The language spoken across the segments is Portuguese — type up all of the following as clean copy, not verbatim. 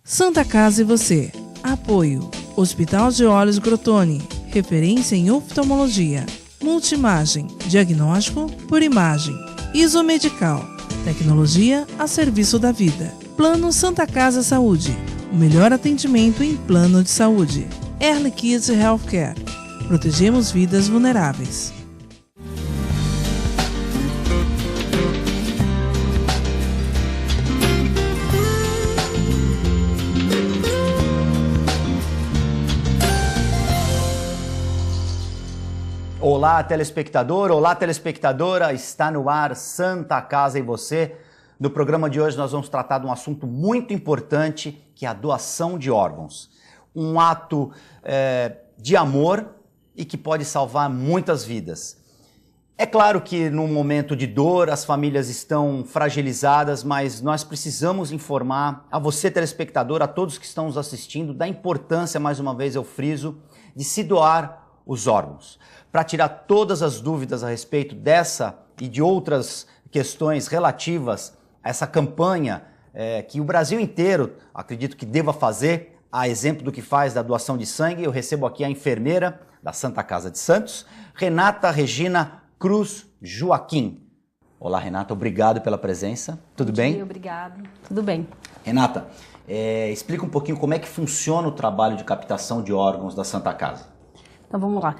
Santa Casa e você. Apoio. Hospital de Olhos Crotone. Referência em oftalmologia. Multimagem. Diagnóstico por imagem. Isomedical. Tecnologia a serviço da vida. Plano Santa Casa Saúde. O melhor atendimento em plano de saúde. Early Kids Healthcare. Protegemos vidas vulneráveis. Olá, telespectador, olá, telespectadora, está no ar Santa Casa e você. No programa de hoje nós vamos tratar de um assunto muito importante, que é a doação de órgãos. Um ato de amor e que pode salvar muitas vidas. É claro que num momento de dor as famílias estão fragilizadas, mas nós precisamos informar a você, telespectador, a todos que estão nos assistindo, da importância, mais uma vez eu friso, de se doar os órgãos. Para tirar todas as dúvidas a respeito dessa e de outras questões relativas a essa campanha que o Brasil inteiro, acredito que deva fazer, a exemplo do que faz da doação de sangue, eu recebo aqui a enfermeira da Santa Casa de Santos, Renata Regina Cruz Joaquim. Olá, Renata, obrigado pela presença. Tudo bem? Bom dia, obrigado. Tudo bem. Renata, explica um pouquinho como é que funciona o trabalho de captação de órgãos da Santa Casa. Então vamos lá.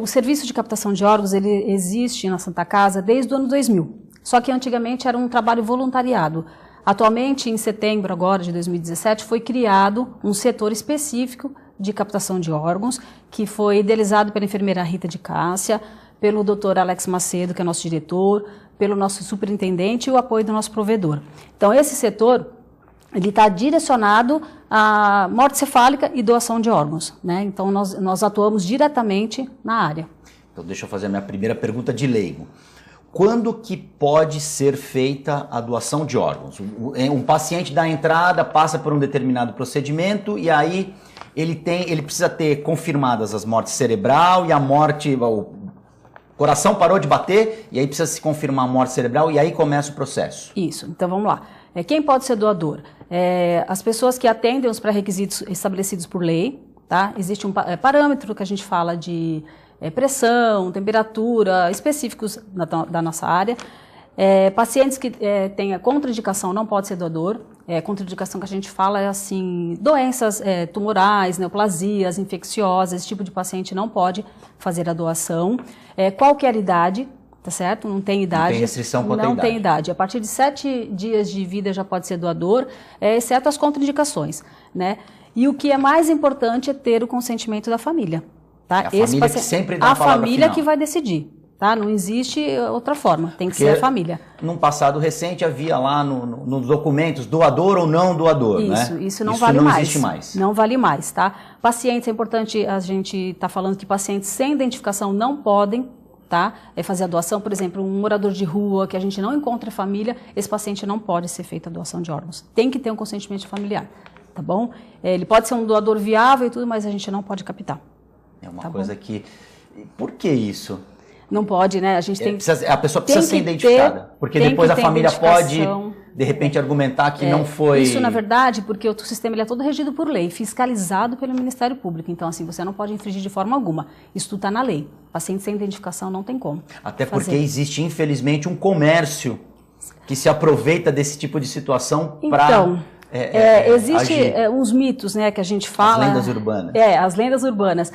O serviço de captação de órgãos ele existe na Santa Casa desde o ano 2000. Só que antigamente era um trabalho voluntariado. Atualmente, em setembro agora de 2017, foi criado um setor específico de captação de órgãos, que foi idealizado pela enfermeira Rita de Cássia, pelo Dr. Alex Macedo, que é nosso diretor, pelo nosso superintendente e o apoio do nosso provedor. Então esse setor ele está direcionado à morte cefálica e doação de órgãos, né? Então nós atuamos diretamente na área. Então deixa eu fazer a minha primeira pergunta de leigo. Quando que pode ser feita a doação de órgãos? Um paciente dá entrada, passa por um determinado procedimento e aí ele precisa ter confirmadas as mortes cerebral e a morte, o coração parou de bater e aí precisa se confirmar a morte cerebral e aí começa o processo. Isso, então vamos lá. Quem pode ser doador? As pessoas que atendem os pré-requisitos estabelecidos por lei, tá? Existe um parâmetro que a gente fala de pressão, temperatura, específicos da nossa área. Pacientes que tenham contraindicação não pode ser doador. Contraindicação que a gente fala é assim, doenças tumorais, neoplasias, infecciosas, esse tipo de paciente não pode fazer a doação. Qualquer idade, tá certo? Não tem idade. Não tem restrição quanto à idade. Não tem idade. A partir de 7 dias de vida já pode ser doador, exceto as contraindicações, né? E o que é mais importante é ter o consentimento da família, tá? É a família que sempre dá a palavra família final. que vai decidir, tá? Não existe outra forma, tem que ser a família. Num passado recente havia lá nos documentos doador ou não doador, isso, né? Isso não vale mais. Existe mais. Não vale mais, tá? Pacientes, é importante a gente está falando que pacientes sem identificação não podem, tá? Fazer a doação, por exemplo, um morador de rua que a gente não encontra família, esse paciente não pode ser feita a doação de órgãos. Tem que ter um consentimento familiar, tá bom? Ele pode ser um doador viável e tudo, mas a gente não pode captar. É uma coisa que... Por que isso? Não pode, né? A gente tem a pessoa precisa ser identificada, porque depois a família pode, de repente, argumentar que não foi... Isso, na verdade, porque o sistema ele é todo regido por lei, fiscalizado pelo Ministério Público. Então, assim, você não pode infringir de forma alguma. Isso tudo está na lei. Paciente sem identificação não tem como. Até porque existe, infelizmente, um comércio que se aproveita desse tipo de situação para... Então, existe uns mitos, né, que a gente fala... As lendas urbanas. As lendas urbanas.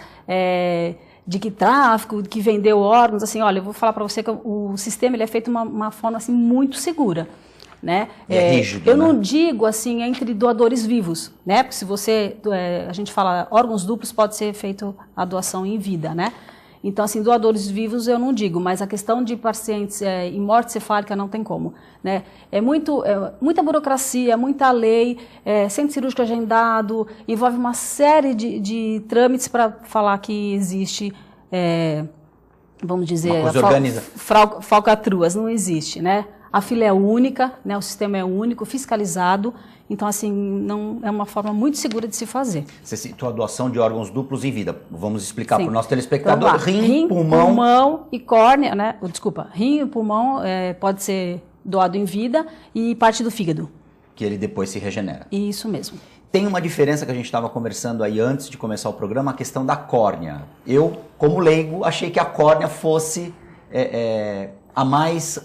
De que tráfico, que vendeu órgãos, assim, olha, eu vou falar para você que o sistema ele é feito de uma forma assim, muito segura, né? Rígido, eu né? não digo assim entre doadores vivos, né? Porque se você, a gente fala órgãos duplos, pode ser feito a doação em vida, né? Então, assim, doadores vivos eu não digo, mas a questão de pacientes em morte cefálica não tem como, né? Muita burocracia, muita lei, centro cirúrgico agendado, envolve uma série de trâmites para falar que existe, vamos dizer, falcatruas, não existe, né? A fila é única, né? O sistema é único, fiscalizado. Então, assim, não é uma forma muito segura de se fazer. Você citou a doação de órgãos duplos em vida. Vamos explicar para o nosso Então, telespectador. Rim, pulmão e córnea, né? Desculpa, rim e pulmão pode ser doado em vida e parte do fígado. que ele depois se regenera. Isso mesmo. Tem uma diferença que a gente estava conversando aí antes de começar o programa, a questão da córnea. Eu, como leigo, achei que a córnea fosse a mais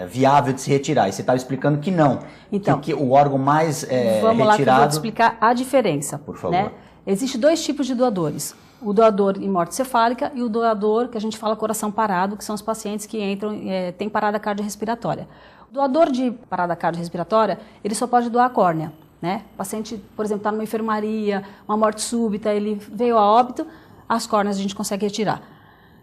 viável de se retirar. E você estava explicando que não. Então, que o órgão mais vamos lá que eu vou retirado... te explicar a diferença. Por favor. Né? Existem 2 tipos de doadores. O doador em morte cefálica e o doador que a gente fala coração parado, que são os pacientes que entram, têm parada cardiorrespiratória. O doador de parada cardiorrespiratória, ele só pode doar a córnea. Né? O paciente, por exemplo, está numa enfermaria, uma morte súbita, ele veio a óbito, as córneas a gente consegue retirar.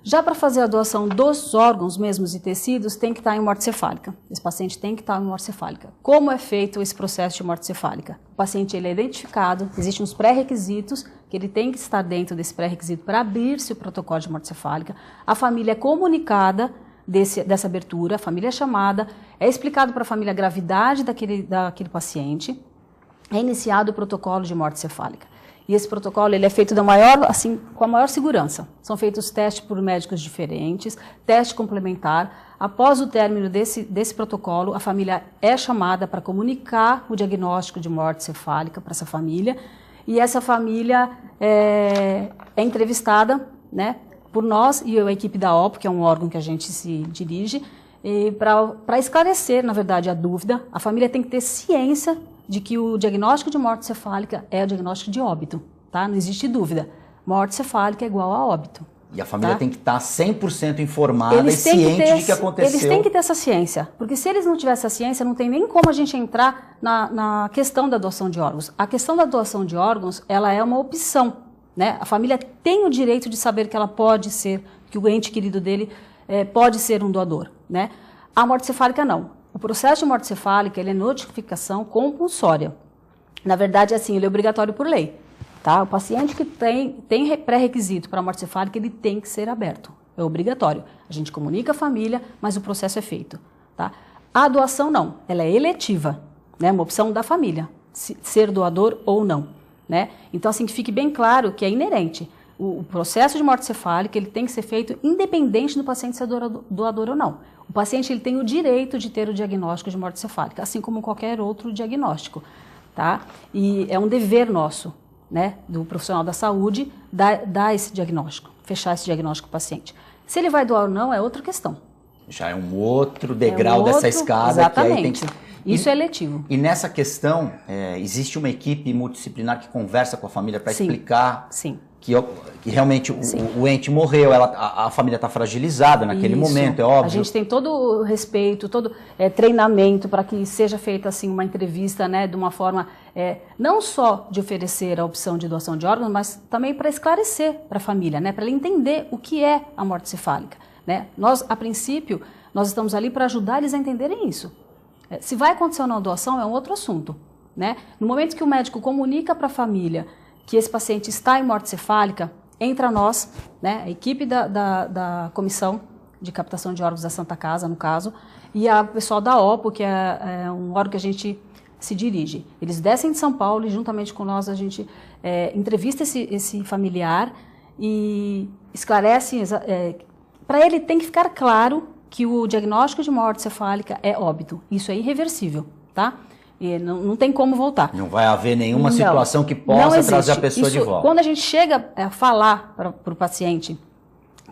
Já para fazer a doação dos órgãos mesmos e tecidos, tem que estar em morte cefálica. Esse paciente tem que estar em morte cefálica. Como é feito esse processo de morte cefálica? O paciente ele é identificado, existem uns pré-requisitos, que ele tem que estar dentro desse pré-requisito para abrir-se o protocolo de morte cefálica. A família é comunicada dessa abertura, a família é chamada, é explicado para a família a gravidade daquele paciente, é iniciado o protocolo de morte cefálica. E esse protocolo ele é feito com a maior segurança. São feitos testes por médicos diferentes, teste complementar. Após o término desse protocolo, a família é chamada para comunicar o diagnóstico de morte cefálica para essa família. E essa família é entrevistada, né, por nós e a equipe da OPO, que é um órgão que a gente se dirige, para esclarecer, na verdade, a dúvida. A família tem que ter ciência de que o diagnóstico de morte cefálica é o diagnóstico de óbito, tá? Não existe dúvida. Morte cefálica é igual a óbito. E a família tá? tem que estar 100% informada e ciente de que aconteceu. Eles têm que ter essa ciência, porque se eles não tivessem essa ciência, não tem nem como a gente entrar na questão da doação de órgãos. A questão da doação de órgãos, ela é uma opção, né? A família tem o direito de saber que ela pode ser, que o ente querido dele pode ser um doador, né? A morte cefálica não. O processo de morte cefálica ele é notificação compulsória. Na verdade, assim, ele é obrigatório por lei. Tá? O paciente que tem pré-requisito para a morte cefálica, ele tem que ser aberto. É obrigatório. A gente comunica a família, mas o processo é feito. Tá? A doação não, ela é eletiva. Né? Uma opção da família, ser doador ou não. Né? Então, assim, que fique bem claro que é inerente. O processo de morte cefálica ele tem que ser feito independente do paciente ser doador ou não. O paciente ele tem o direito de ter o diagnóstico de morte cefálica, assim como qualquer outro diagnóstico. Tá? E é um dever nosso, né, do profissional da saúde, dar esse diagnóstico, fechar esse diagnóstico para o paciente. Se ele vai doar ou não é outra questão. Já é um outro degrau dessa escada. Exatamente. Que aí tem que... Isso é eletivo. E nessa questão, existe uma equipe multidisciplinar que conversa com a família para explicar sim. Que realmente o ente morreu, a família está fragilizada naquele momento, é óbvio. A gente tem todo o respeito, todo treinamento para que seja feita assim, uma entrevista, né, de uma forma não só de oferecer a opção de doação de órgãos, mas também para esclarecer para a família, né, para ele entender o que é a morte cefálica. Né? Nós, a princípio, nós estamos ali para ajudar eles a entenderem isso. Se vai acontecer ou não doação é um outro assunto. Né? No momento que o médico comunica para a família que esse paciente está em morte cefálica, entra nós, né, a equipe da Comissão de Captação de Órgãos da Santa Casa, no caso, e o pessoal da OPO, que é um órgão que a gente se dirige. Eles descem de São Paulo e, juntamente com nós, a gente entrevista esse familiar e esclarece. Para ele tem que ficar claro que o diagnóstico de morte cefálica é óbito. Isso é irreversível, tá? E não tem como voltar. Não vai haver nenhuma situação que possa trazer a pessoa de volta. Quando a gente chega a falar para o paciente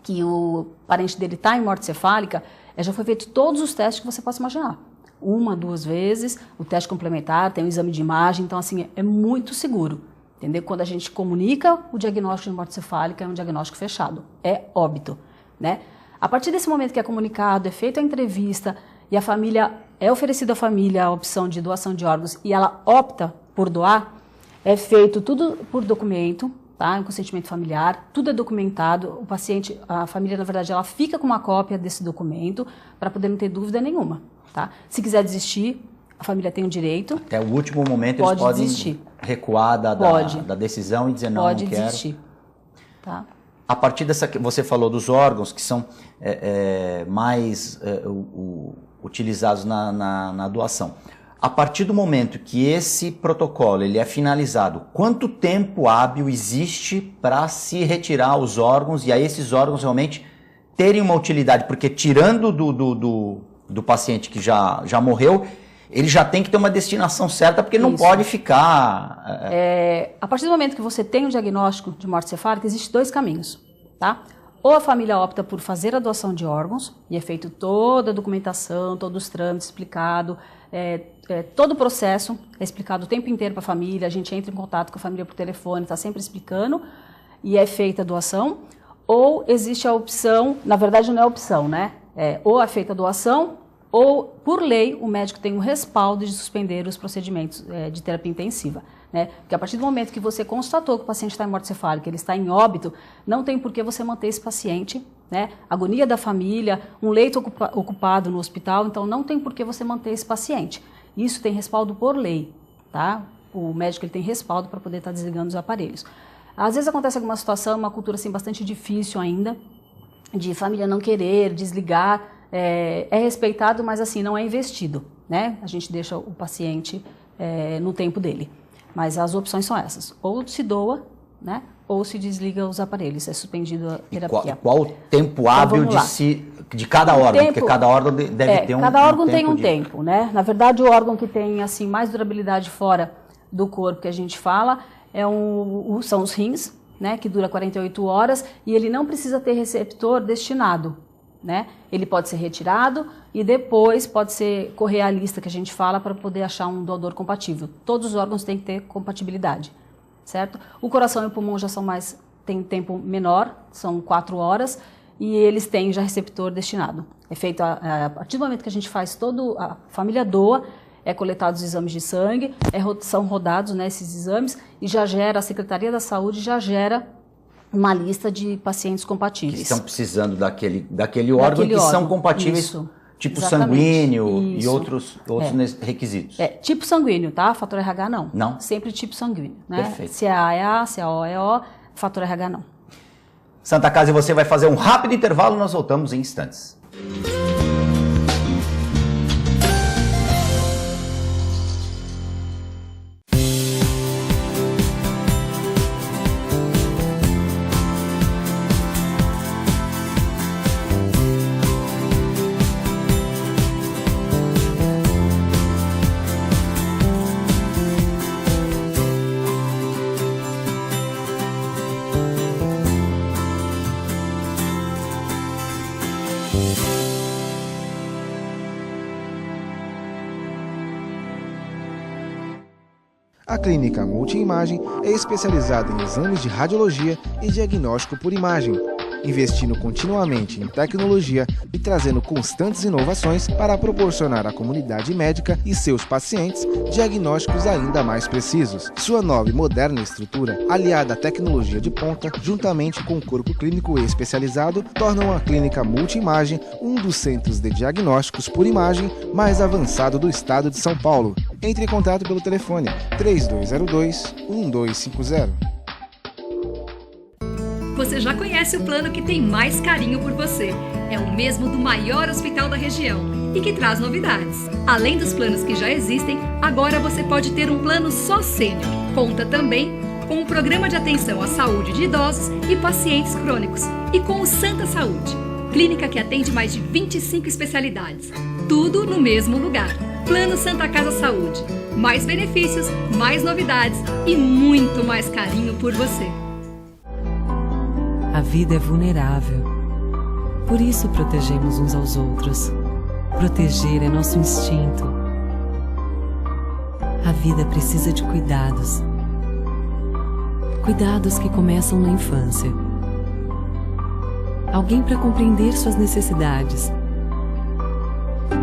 que o parente dele está em morte cefálica, já foi feito todos os testes que você possa imaginar. 1, 2 vezes, o teste complementar, tem o exame de imagem, então assim, é muito seguro. Entendeu? Quando a gente comunica o diagnóstico de morte cefálica, é um diagnóstico fechado, é óbito. Né? A partir desse momento que é comunicado, é feita a entrevista e a família é oferecida à família a opção de doação de órgãos e ela opta por doar, é feito tudo por documento, tá? Um consentimento familiar, tudo é documentado, o paciente, a família, na verdade, ela fica com uma cópia desse documento para poder não ter dúvida nenhuma, tá? Se quiser desistir, a família tem o direito. Até o último momento eles podem desistir. Recuar da decisão e dizer não, não quero. Pode desistir, tá? A partir dessa, você falou dos órgãos que são mais utilizados na doação. A partir do momento que esse protocolo ele é finalizado, quanto tempo hábil existe para se retirar os órgãos e aí esses órgãos realmente terem uma utilidade? Porque tirando do paciente que já morreu, ele já tem que ter uma destinação certa, porque ele não pode ficar... A partir do momento que você tem um diagnóstico de morte cefálica, existem 2 caminhos, tá? Ou a família opta por fazer a doação de órgãos, e é feito toda a documentação, todos os trâmites explicado, todo o processo é explicado o tempo inteiro para a família, a gente entra em contato com a família por telefone, está sempre explicando, e é feita a doação. Ou existe a opção, na verdade não é opção, né? Ou é feita a doação, ou, por lei, o médico tem um respaldo de suspender os procedimentos de terapia intensiva. Né? Porque a partir do momento que você constatou que o paciente está em morte cefálica, ele está em óbito, não tem por que você manter esse paciente, né? Agonia da família, um leito ocupado no hospital, então não tem por que você manter esse paciente. Isso tem respaldo por lei, tá? O médico ele tem respaldo para poder estar desligando os aparelhos. Às vezes acontece alguma situação, uma cultura assim, bastante difícil ainda, de família não querer, desligar, é respeitado, mas assim, não é investido, né? A gente deixa o paciente no tempo dele. Mas as opções são essas, ou se doa, né? Ou se desliga os aparelhos, é suspendido a terapia. Qual o tempo hábil de cada órgão? Porque cada órgão deve ter um tempo. Cada órgão tem um tempo, né? Na verdade, o órgão que tem assim, mais durabilidade fora do corpo que a gente fala são os rins, né? Que dura 48 horas e ele não precisa ter receptor destinado. Né? Ele pode ser retirado e depois pode correr a lista que a gente fala para poder achar um doador compatível. Todos os órgãos têm que ter compatibilidade, certo? O coração e o pulmão já têm tempo menor, são 4 horas, e eles têm já receptor destinado. É feito a partir do momento que a gente faz a família doa, coletados os exames de sangue, são rodados, né, esses exames, e a Secretaria da Saúde já gera uma lista de pacientes compatíveis. Que estão precisando daquele órgão que são compatíveis, isso, tipo exatamente. Sanguíneo isso. E outros requisitos. Tipo sanguíneo, tá? Fator RH não. Não? Sempre tipo sanguíneo. Né? Perfeito. Se é A é A, se é O é O, fator RH não. Santa Casa e você vai fazer um rápido intervalo, nós voltamos em instantes. A Clínica Multiimagem é especializada em exames de radiologia e diagnóstico por imagem, investindo continuamente em tecnologia e trazendo constantes inovações para proporcionar à comunidade médica e seus pacientes diagnósticos ainda mais precisos. Sua nova e moderna estrutura, aliada à tecnologia de ponta, juntamente com o corpo clínico especializado, tornam a Clínica Multiimagem um dos centros de diagnósticos por imagem mais avançado do estado de São Paulo. Entre em contato pelo telefone 3202-1250. Você já conhece o plano que tem mais carinho por você. É o mesmo do maior hospital da região e que traz novidades. Além dos planos que já existem, agora você pode ter um plano só sênior. Conta também com um programa de atenção à saúde de idosos e pacientes crônicos. E com o Santa Saúde, clínica que atende mais de 25 especialidades. Tudo no mesmo lugar. Plano Santa Casa Saúde. Mais benefícios, mais novidades e muito mais carinho por você. A vida é vulnerável. Por isso protegemos uns aos outros. Proteger é nosso instinto. A vida precisa de cuidados. Cuidados que começam na infância. Alguém para compreender suas necessidades.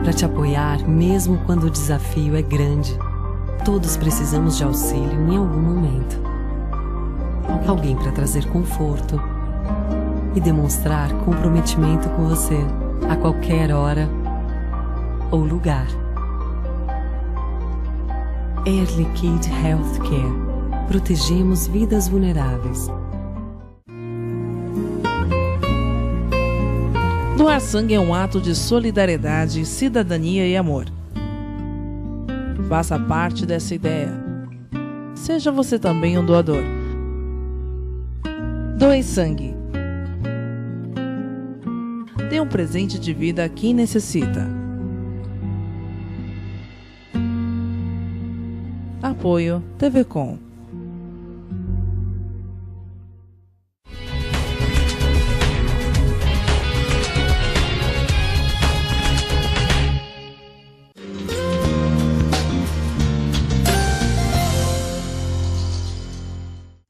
Para te apoiar mesmo quando o desafio é grande. Todos precisamos de auxílio em algum momento. Alguém para trazer conforto e demonstrar comprometimento com você a qualquer hora ou lugar. Air Liquide Healthcare. Protegemos vidas vulneráveis. Doar sangue é um ato de solidariedade, cidadania e amor. Faça parte dessa ideia. Seja você também um doador. Doe sangue. Dê um presente de vida a quem necessita. Apoio TV Com.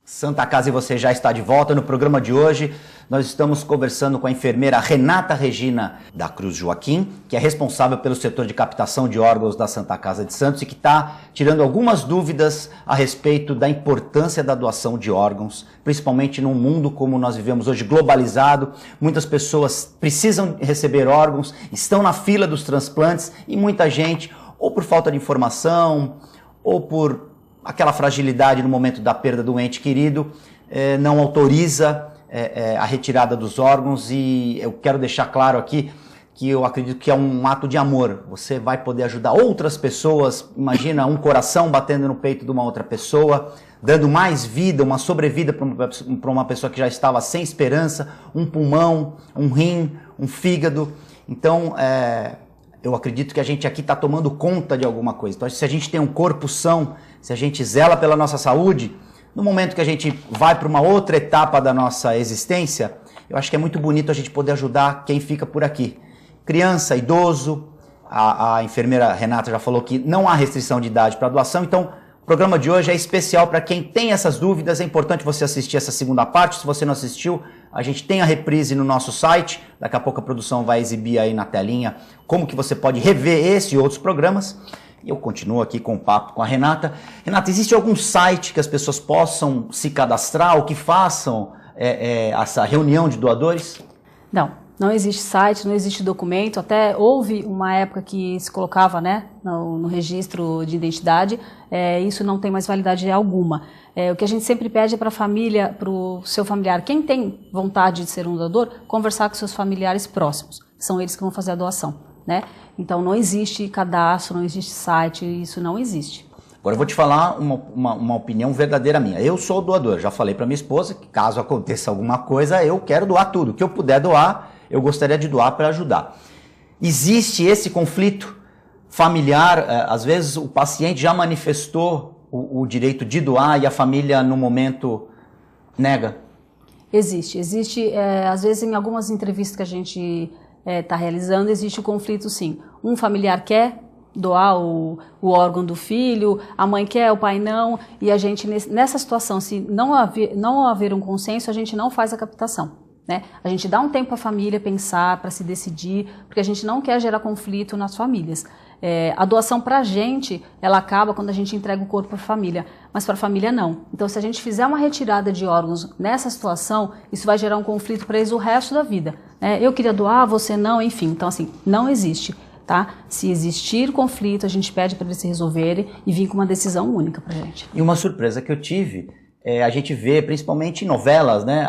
Santa Casa e você já está de volta. No programa de hoje nós estamos conversando com a enfermeira Renata Regina da Cruz Joaquim, que é responsável pelo setor de captação de órgãos da Santa Casa de Santos e que está tirando algumas dúvidas a respeito da importância da doação de órgãos, principalmente num mundo como nós vivemos hoje, globalizado. Muitas pessoas precisam receber órgãos, estão na fila dos transplantes e muita gente, ou por falta de informação, ou por aquela fragilidade no momento da perda do ente querido, não autoriza a retirada dos órgãos. E eu quero deixar claro aqui que eu acredito que é um ato de amor. Você vai poder ajudar outras pessoas. Imagina um coração batendo no peito de uma outra pessoa, dando mais vida, uma sobrevida para uma pessoa que já estava sem esperança, um pulmão, um rim, um fígado. Então, eu acredito que a gente aqui está tomando conta de alguma coisa. Então, se a gente tem um corpo são, se a gente zela pela nossa saúde, no momento que a gente vai para uma outra etapa da nossa existência, eu acho que é muito bonito a gente poder ajudar quem fica por aqui. Criança, idoso, a enfermeira Renata já falou que não há restrição de idade para doação, então o programa de hoje é especial para quem tem essas dúvidas. É importante você assistir essa segunda parte. Se você não assistiu, a gente tem a reprise no nosso site. Daqui a pouco a produção vai exibir aí na telinha como que você pode rever esse e outros programas. E eu continuo aqui com o papo com a Renata. Renata, existe algum site que as pessoas possam se cadastrar ou que façam essa reunião de doadores? Não existe site, não existe documento. Até houve uma época que se colocava, né, no registro de identidade. Isso não tem mais validade alguma. O que a gente sempre pede é para a família, para o seu familiar, quem tem vontade de ser um doador, conversar com seus familiares próximos. São eles que vão fazer a doação, né? Então não existe cadastro, não existe site, isso não existe. Agora eu vou te falar uma opinião verdadeira minha. Eu sou doador, já falei para minha esposa que caso aconteça alguma coisa, eu quero doar tudo. O que eu puder doar, eu gostaria de doar para ajudar. Existe esse conflito familiar, às vezes o paciente já manifestou o direito de doar e a família no momento nega? Existe, às vezes em algumas entrevistas que a gente está realizando, existe o conflito sim. Um familiar quer doar o órgão do filho, a mãe quer, o pai não, e a gente nessa situação, se não haver um consenso, a gente não faz a captação, né? A gente dá um tempo para a família pensar, para se decidir, porque a gente não quer gerar conflito nas famílias. A doação para a gente, ela acaba quando a gente entrega o corpo para a família, mas para a família não. Então, se a gente fizer uma retirada de órgãos nessa situação, isso vai gerar um conflito para eles o resto da vida. Eu queria doar, você não, enfim. Então, assim, não existe, tá? Se existir conflito, a gente pede para eles se resolverem e vir com uma decisão única para a gente. E uma surpresa que eu tive, a gente vê principalmente em novelas, né?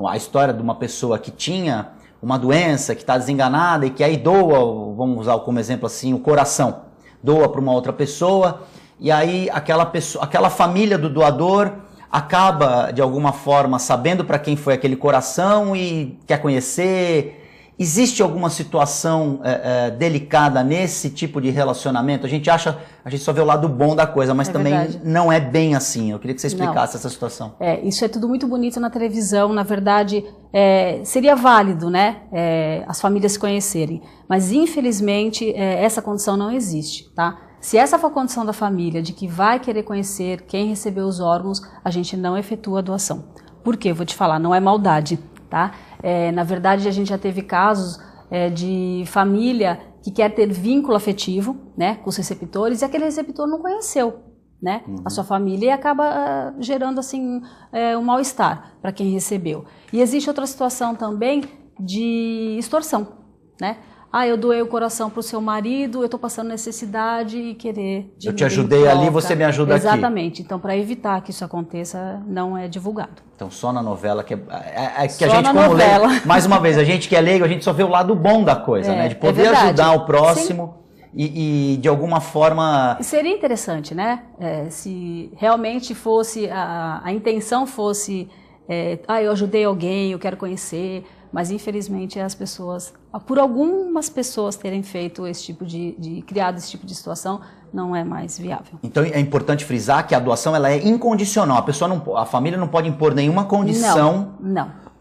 A história de uma pessoa que tinha uma doença, que está desenganada e que aí doa, vamos usar como exemplo assim, o coração, doa para uma outra pessoa, e aí aquela família do doador acaba de alguma forma sabendo para quem foi aquele coração e quer conhecer. Existe alguma situação delicada nesse tipo de relacionamento? A gente só vê o lado bom da coisa, mas também verdade. Não é bem assim. Eu queria que você explicasse essa situação. Isso é tudo muito bonito na televisão, na verdade seria válido, né, as famílias se conhecerem, mas infelizmente essa condição não existe, tá? Se essa for a condição da família, de que vai querer conhecer quem recebeu os órgãos, a gente não efetua a doação. Por quê? Eu vou te falar, não é maldade, tá? Na verdade, a gente já teve casos de família que quer ter vínculo afetivo, né, com os receptores e aquele receptor não conheceu, né, a sua família e acaba gerando assim um mal-estar para quem recebeu. E existe outra situação também de extorsão, né? Eu doei o coração para o seu marido, eu estou passando necessidade e querer... Eu te ajudei ali, você me ajuda aqui. Exatamente. Então, para evitar que isso aconteça, não é divulgado. Então, só na novela, que a gente como leigo, mais uma vez, a gente que é leigo, a gente só vê o lado bom da coisa, né? De poder ajudar o próximo e de alguma forma... Seria interessante, né? Se realmente fosse, a intenção fosse, eu ajudei alguém, eu quero conhecer... Mas infelizmente as pessoas, por algumas pessoas terem feito esse tipo criado esse tipo de situação, não é mais viável. Então é importante frisar que a doação ela é incondicional. A família não pode impor nenhuma condição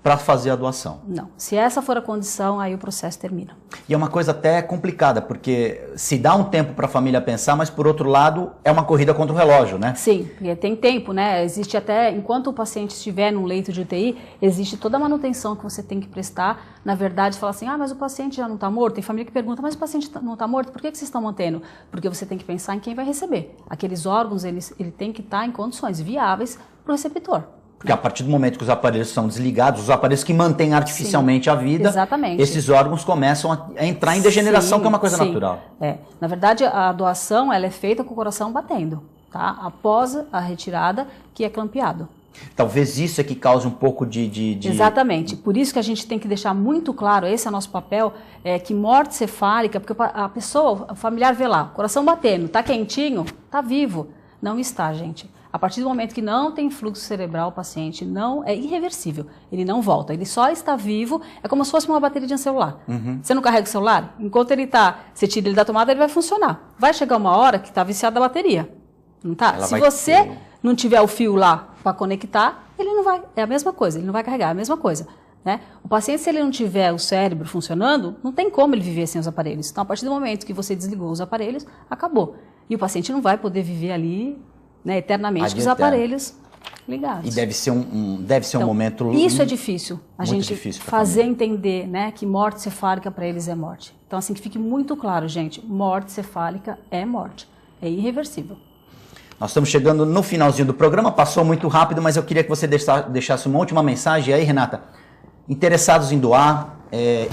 para fazer a doação. Não. Se essa for a condição, aí o processo termina. E é uma coisa até complicada, porque se dá um tempo para a família pensar, mas por outro lado é uma corrida contra o relógio, né? Sim, porque tem tempo, né? Existe até, enquanto o paciente estiver num leito de UTI, existe toda a manutenção que você tem que prestar. Na verdade, fala assim, mas o paciente já não está morto. Tem família que pergunta, mas o paciente não está morto, por que vocês estão mantendo? Porque você tem que pensar em quem vai receber. Aqueles órgãos, ele tem que estar em condições viáveis para o receptor. Porque a partir do momento que os aparelhos são desligados, os aparelhos que mantêm artificialmente a vida, esses órgãos começam a entrar em degeneração, que é uma coisa natural. Na verdade, a doação ela é feita com o coração batendo, tá? Após a retirada, que é clampeado. Talvez isso é que cause um pouco de... Exatamente. Por isso que a gente tem que deixar muito claro, esse é o nosso papel, que morte cefálica, porque a pessoa, o familiar vê lá, coração batendo, tá quentinho, tá vivo. Não está, gente. A partir do momento que não tem fluxo cerebral, o paciente não é irreversível, ele não volta, ele só está vivo, é como se fosse uma bateria de um celular. Você não carrega o celular? Enquanto ele está, você tira ele da tomada, ele vai funcionar. Vai chegar uma hora que está viciada a bateria, não tá? Se você não tiver o fio lá para conectar, ele não vai, é a mesma coisa, ele não vai carregar, é a mesma coisa. Né? O paciente, se ele não tiver o cérebro funcionando, não tem como ele viver sem os aparelhos. Então, a partir do momento que você desligou os aparelhos, acabou. E o paciente não vai poder viver ali, né, eternamente com os aparelhos ligados. E deve ser um momento... Isso é difícil, a gente fazer entender, né, que morte cefálica para eles é morte. Então, assim, que fique muito claro, gente, morte cefálica é morte, é irreversível. Nós estamos chegando no finalzinho do programa, passou muito rápido, mas eu queria que você deixasse uma última mensagem aí, Renata. Interessados em doar,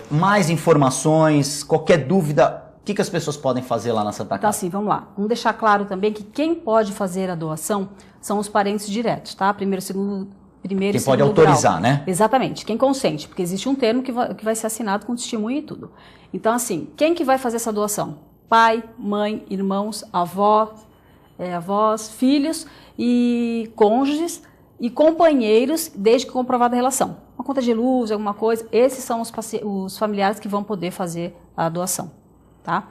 mais informações, qualquer dúvida... O que as pessoas podem fazer lá na Santa Casa? Então, assim, vamos lá. Vamos deixar claro também que quem pode fazer a doação são os parentes diretos, tá? Primeiro e segundo quem pode autorizar, né? Exatamente. Quem consente, porque existe um termo que vai ser assinado com testemunho e tudo. Então, assim, quem que vai fazer essa doação? Pai, mãe, irmãos, avós, filhos e cônjuges e companheiros, desde que comprovada a relação. Uma conta de luz, alguma coisa, esses são os familiares que vão poder fazer a doação. Tá?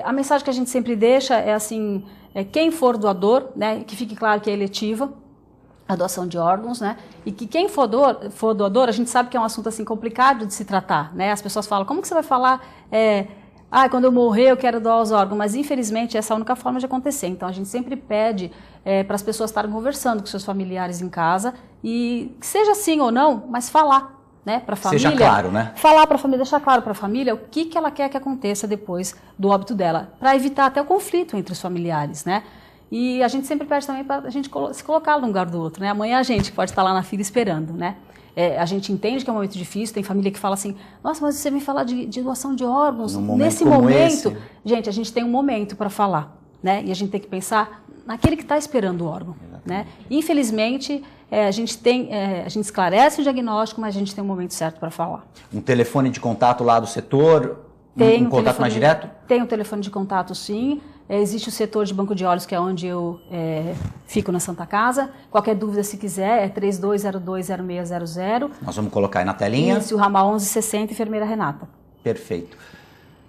A mensagem que a gente sempre deixa é assim, quem for doador, né, que fique claro que é eletiva a doação de órgãos, né, e que quem for doador, a gente sabe que é um assunto assim complicado de se tratar, né, as pessoas falam, como que você vai falar, quando eu morrer eu quero doar os órgãos, mas infelizmente essa é a única forma de acontecer, então a gente sempre pede para as pessoas estarem conversando com seus familiares em casa, e seja sim ou não, mas falar. Né, para a família, seja claro, né? Falar para a família, deixar claro para a família o que ela quer que aconteça depois do óbito dela, para evitar até o conflito entre os familiares, né? E a gente sempre pede também para a gente se colocar no lugar do outro, né? Amanhã a gente pode estar lá na fila esperando, né? A gente entende que é um momento difícil, tem família que fala assim, nossa, mas você vem falar de doação de órgãos nesse momento. Gente, a gente tem um momento para falar, né? E a gente tem que pensar naquele que está esperando o órgão, né? Infelizmente, a gente esclarece o diagnóstico, mas a gente tem um momento certo para falar. Um telefone de contato lá do setor? Um contato mais direto? Tem um telefone de contato, sim. Existe o setor de banco de olhos, que é onde eu fico na Santa Casa. Qualquer dúvida, se quiser, é 32020600. Nós vamos colocar aí na telinha. Isso, o ramal 1160, enfermeira Renata. Perfeito.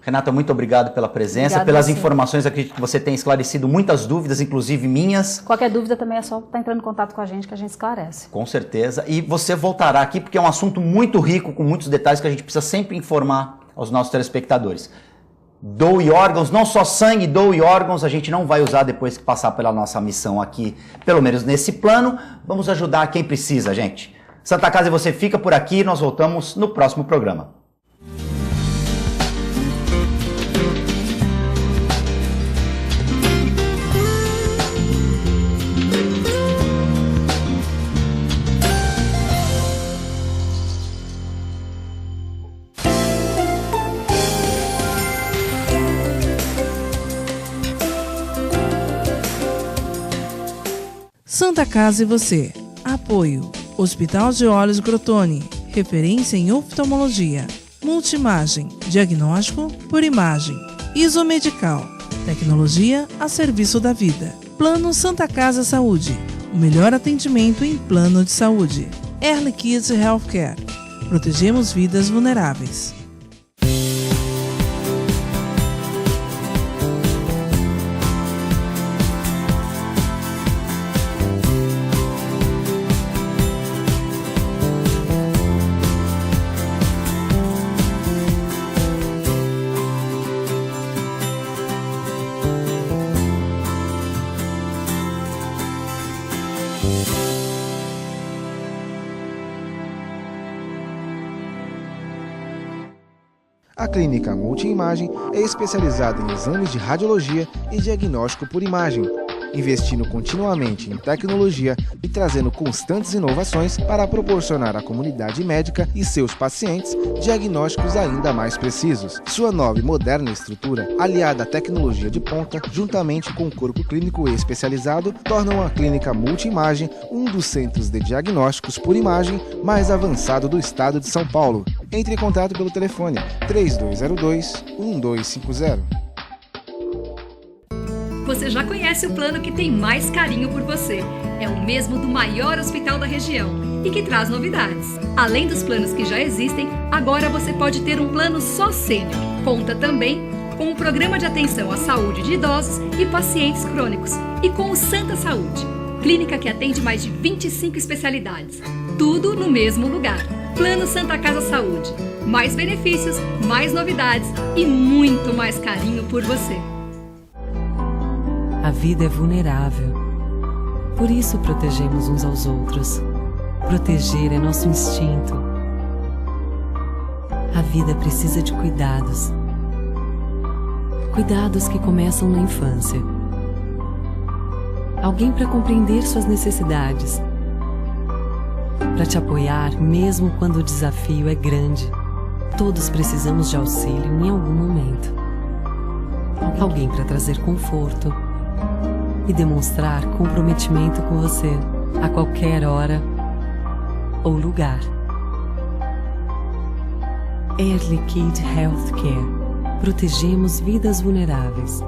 Renata, muito obrigado pela presença, pelas informações. Acredito que você tem esclarecido muitas dúvidas, inclusive minhas. Qualquer dúvida também é só estar entrando em contato com a gente, que a gente esclarece. Com certeza. E você voltará aqui, porque é um assunto muito rico, com muitos detalhes que a gente precisa sempre informar aos nossos telespectadores. Doe órgãos, não só sangue, doe órgãos, a gente não vai usar depois que passar pela nossa missão aqui, pelo menos nesse plano. Vamos ajudar quem precisa, gente. Santa Casa e você fica por aqui, nós voltamos no próximo programa. Santa Casa e você. Apoio. Hospital de Olhos Crotone. Referência em oftalmologia. Multimagem. Diagnóstico por imagem. Isomedical. Tecnologia a serviço da vida. Plano Santa Casa Saúde. O melhor atendimento em plano de saúde. Early Kids Healthcare. Protegemos vidas vulneráveis. A Clínica Multiimagem é especializada em exames de radiologia e diagnóstico por imagem, investindo continuamente em tecnologia e trazendo constantes inovações para proporcionar à comunidade médica e seus pacientes diagnósticos ainda mais precisos. Sua nova e moderna estrutura, aliada à tecnologia de ponta, juntamente com o corpo clínico especializado, tornam a Clínica Multiimagem um dos centros de diagnósticos por imagem mais avançado do estado de São Paulo. Entre em contato pelo telefone 3202-1250. Você já conhece o plano que tem mais carinho por você. É o mesmo do maior hospital da região e que traz novidades. Além dos planos que já existem, agora você pode ter um plano só sênior. Conta também com o Programa de Atenção à Saúde de Idosos e Pacientes Crônicos e com o Santa Saúde, clínica que atende mais de 25 especialidades. Tudo no mesmo lugar. Plano Santa Casa Saúde. Mais benefícios, mais novidades e muito mais carinho por você. A vida é vulnerável. Por isso protegemos uns aos outros. Proteger é nosso instinto. A vida precisa de cuidados. Cuidados que começam na infância. Alguém para compreender suas necessidades. Para te apoiar mesmo quando o desafio é grande. Todos precisamos de auxílio em algum momento. Alguém para trazer conforto e demonstrar comprometimento com você a qualquer hora ou lugar. Air Liquide Healthcare. Protegemos vidas vulneráveis.